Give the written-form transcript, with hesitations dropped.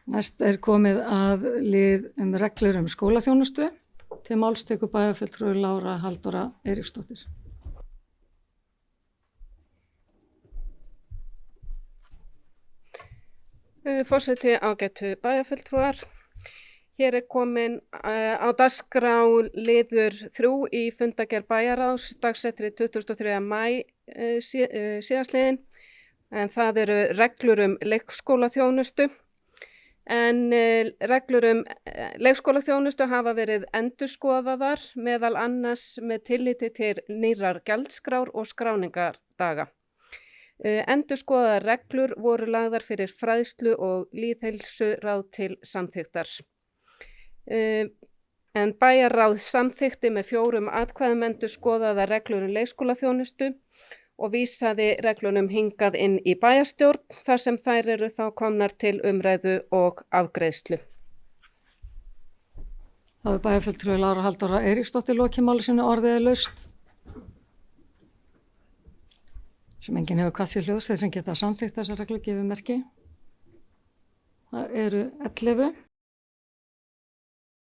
Næst komið að lið reglur skólaþjónustu. Til máls tekur bæjarfulltrúi Lára Halldóra Eiríksdóttir. Forseti, ágætu bæjarfulltrúar. Hér komin á dagskrá liður 3 í fundargerð bæjarráðs dagsettri 23. maí síðastliðinn, en það eru reglur leikskólaþjónustu. En reglur leikskólaþjónustu hafa verið endurskoðaðar meðal annars með tilliti til nýrrar gjaldskrár og skráningardaga. Endurskoðaðar reglur voru lagðar fyrir fræðslu og lýðheilsuráð til samþykktar. En bæjarráð samþykkti með 4 atkvæðum endurskoðaðar reglur leikskólaþjónustu og vísaði reglunum hingað inn í bæjarstjórn þar sem þær eru þá komnar til umræðu og afgreiðslu. Það er bæjarfulltrúi Lára Halldóra Eiríksdóttir lokið máli sínu, orðið laust. Sem enginn hefur kvatt sér hljóðs, þeir sem geta samþykkt þessar reglur gefið merki. Það eru 11.